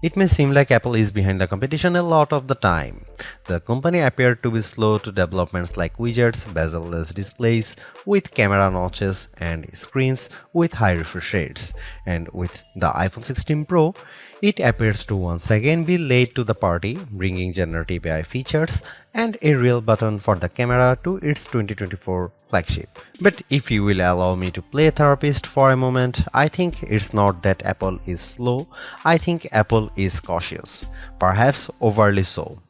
It may seem like Apple is behind the competition a lot of the time. The company appeared to be slow to developments like widgets, bezel-less displays with camera notches and screens with high refresh rates. And with the iPhone 16 Pro, it appears to once again be late to the party, bringing generative AI features and a real button for the camera to its 2024 flagship. But if you will allow me to play therapist for a moment, I think it's not that Apple is slow, I think Apple is cautious, perhaps overly so.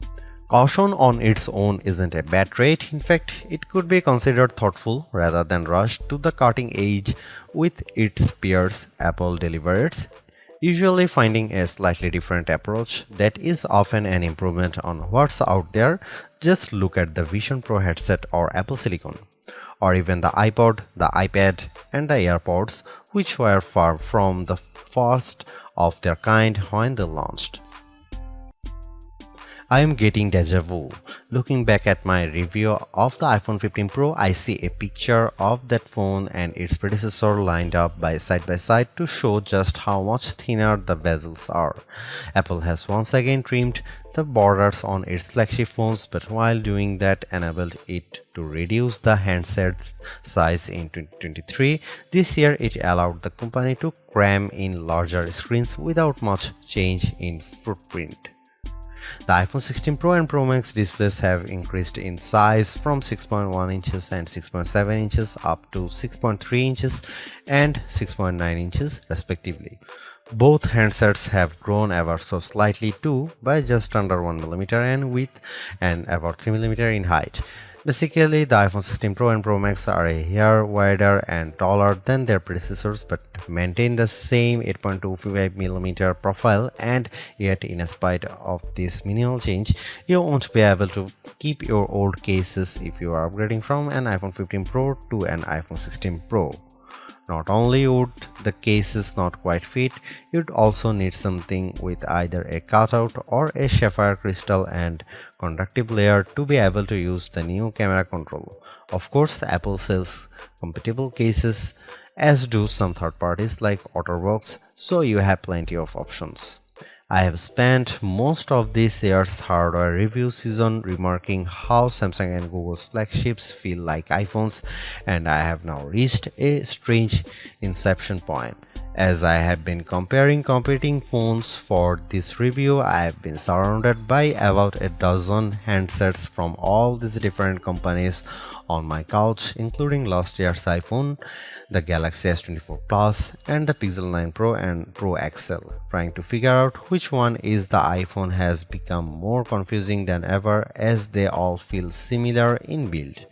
Caution on its own isn't a bad trait, in fact, it could be considered thoughtful rather than rushed to the cutting edge with its peers. Apple delivers, usually finding a slightly different approach that is often an improvement on what's out there. Just look at the Vision Pro headset or Apple Silicon, or even the iPod, the iPad, and the AirPods, which were far from the first of their kind when they launched. I am getting deja vu. Looking back at my review of the iPhone 15 Pro, I see a picture of that phone and its predecessor lined up by side to show just how much thinner the bezels are. Apple has once again trimmed the borders on its flagship phones, but while doing that enabled it to reduce the handset's size in 2023. This year it allowed the company to cram in larger screens without much change in footprint. The iPhone 16 Pro and Pro Max displays have increased in size from 6.1 inches and 6.7 inches up to 6.3 inches and 6.9 inches respectively. Both handsets have grown ever so slightly too, by just under 1mm in width and about 3mm in height. Basically, the iPhone 16 Pro and Pro Max are a hair wider and taller than their predecessors but maintain the same 8.25mm profile, and yet in spite of this minimal change, you won't be able to keep your old cases if you are upgrading from an iPhone 15 Pro to an iPhone 16 Pro. Not only would the cases not quite fit, you'd also need something with either a cutout or a sapphire crystal and conductive layer to be able to use the new camera control. Of course, Apple sells compatible cases, as do some third parties like OtterBox, so you have plenty of options. I have spent most of this year's hardware review season remarking how Samsung and Google's flagships feel like iPhones, and I have now reached a strange inception point. As I have been comparing competing phones for this review, I have been surrounded by about a dozen handsets from all these different companies on my couch, including last year's iPhone, the Galaxy S24 Plus, and the Pixel 9 Pro and Pro XL. Trying to figure out which one is the iPhone has become more confusing than ever, as they all feel similar in build.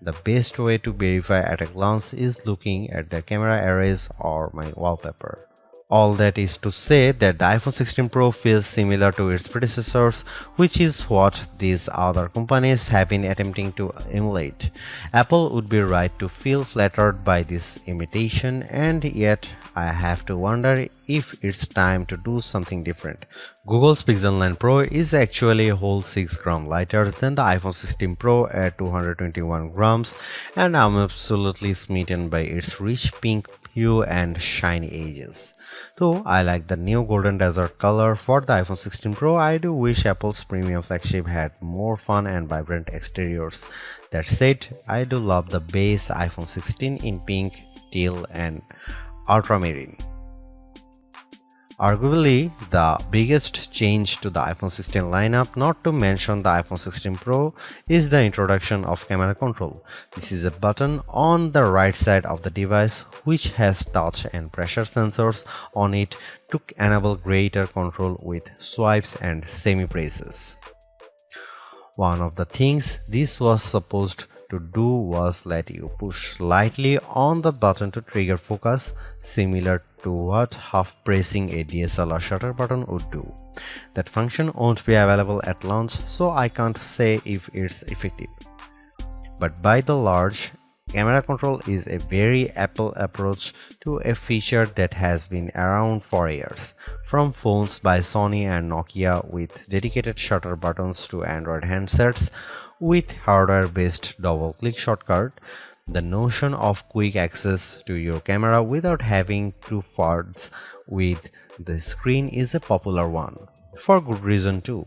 The best way to verify at a glance is looking at the camera arrays or my wallpaper. All that is to say that the iPhone 16 Pro feels similar to its predecessors, which is what these other companies have been attempting to emulate. Apple would be right to feel flattered by this imitation, and yet I have to wonder if it's time to do something different. Google's Pixel 9 Pro is actually a whole 6 grams lighter than the iPhone 16 Pro at 221 grams, and I'm absolutely smitten by its rich pink hue and shiny edges. Though I like the new golden desert color for the iPhone 16 Pro, I do wish Apple's premium flagship had more fun and vibrant exteriors. That said, I do love the base iPhone 16 in pink, teal, and ultramarine. Arguably, the biggest change to the iPhone 16 lineup, not to mention the iPhone 16 Pro, is the introduction of camera control. This is a button on the right side of the device which has touch and pressure sensors on it to enable greater control with swipes and semi-presses. One of the things this was supposed to do was let you push slightly on the button to trigger focus, similar to what half pressing a DSLR shutter button would do. That function won't be available at launch, so I can't say if it's effective. But by the large, camera control is a very Apple approach to a feature that has been around for years. From phones by Sony and Nokia with dedicated shutter buttons to Android handsets with hardware-based double-click shortcut, the notion of quick access to your camera without having to fudge with The screen is a popular one, for good reason too.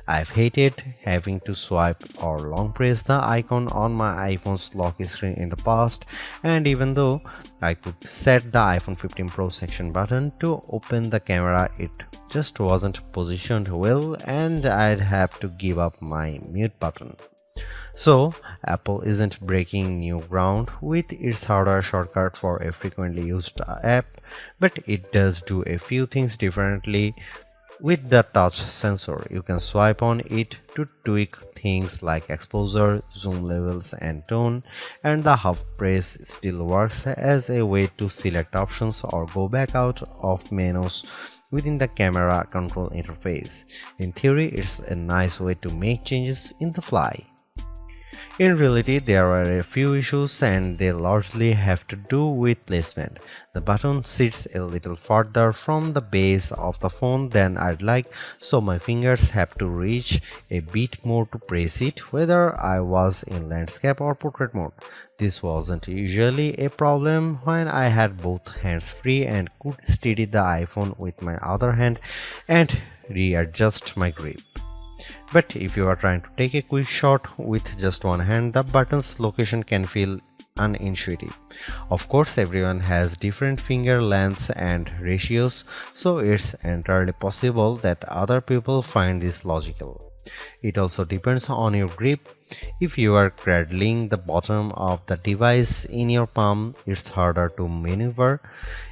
I've hated having to swipe or long press the icon on my iPhone's lock screen in the past, and even though I could set the iPhone 15 Pro section button to open the camera, it just wasn't positioned well and I'd have to give up my mute button. So, Apple isn't breaking new ground with its hardware shortcut for a frequently used app, but it does do a few things differently. With the touch sensor, you can swipe on it to tweak things like exposure, zoom levels, and tone, and the half press still works as a way to select options or go back out of menus within the camera control interface. In theory, it's a nice way to make changes in the fly. In reality, there are a few issues and they largely have to do with placement. The button sits a little farther from the base of the phone than I'd like, so my fingers have to reach a bit more to press it, whether I was in landscape or portrait mode. This wasn't usually a problem when I had both hands free and could steady the iPhone with my other hand and readjust my grip. But if you are trying to take a quick shot with just one hand, the button's location can feel unintuitive. Of course, everyone has different finger lengths and ratios, so it's entirely possible that other people find this logical. It also depends on your grip. If you are cradling the bottom of the device in your palm, it's harder to maneuver.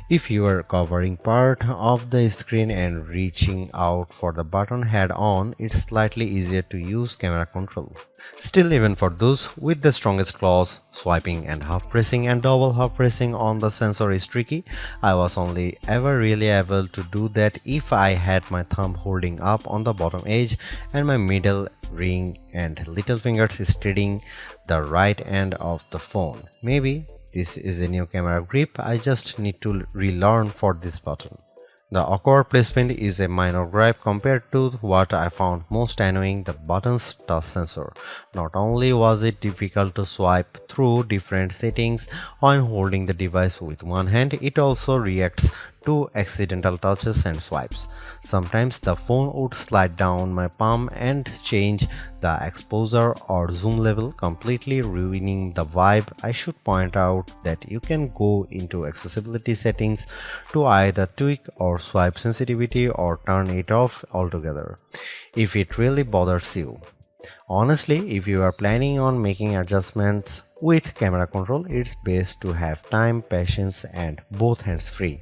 If you are covering part of the screen and reaching out for the button head on, it's slightly easier to use camera control. Still, even for those with the strongest claws, swiping and half pressing and double half pressing on the sensor is tricky. I was only ever really able to do that if I had my thumb holding up on the bottom edge and my middle ring and little fingers steadying the right end of the phone. Maybe this is a new camera grip I just need to relearn for this button. The awkward placement is a minor gripe compared to what I found most annoying, the button's touch sensor. Not only was it difficult to swipe through different settings when holding the device with one hand, it also reacts to accidental touches and swipes. Sometimes the phone would slide down my palm and change the exposure or zoom level, completely ruining the vibe. I should point out that you can go into accessibility settings to either tweak or swipe sensitivity or turn it off altogether if it really bothers you. Honestly, if you are planning on making adjustments with camera control, it's best to have time, patience, and both hands free.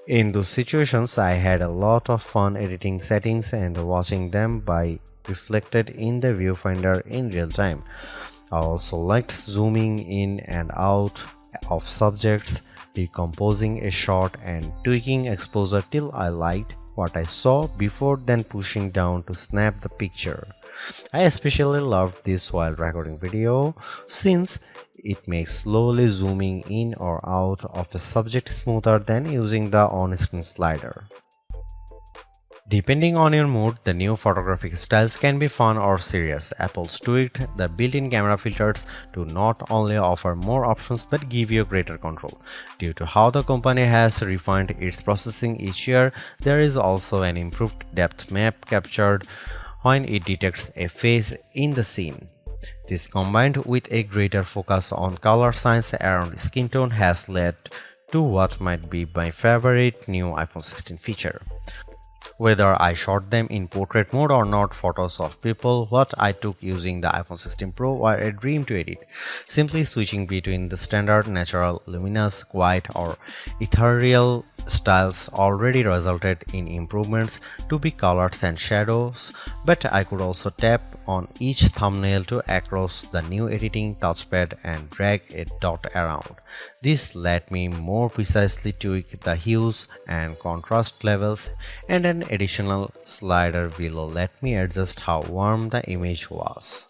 In those situations, I had a lot of fun editing settings and watching them by reflected in the viewfinder in real time. I also liked zooming in and out of subjects, decomposing a shot and tweaking exposure till I liked what I saw before then pushing down to snap the picture. I especially loved this while recording video since it makes slowly zooming in or out of a subject smoother than using the on-screen slider. Depending on your mood, the new photographic styles can be fun or serious. Apple's tweaked the built-in camera filters to not only offer more options but give you greater control. Due to how the company has refined its processing each year, there is also an improved depth map captured when it detects a face in the scene. This, combined with a greater focus on color science around skin tone, has led to what might be my favorite new iPhone 16 feature. Whether I shot them in portrait mode or not, photos of people what I took using the iPhone 16 Pro were a dream to edit. Simply switching between the standard, natural, luminous, quiet, or ethereal styles already resulted in improvements to be colors and shadows, but I could also tap on each thumbnail to across the new editing touchpad and drag a dot around. This let me more precisely tweak the hues and contrast levels, and an additional slider below let me adjust how warm the image was.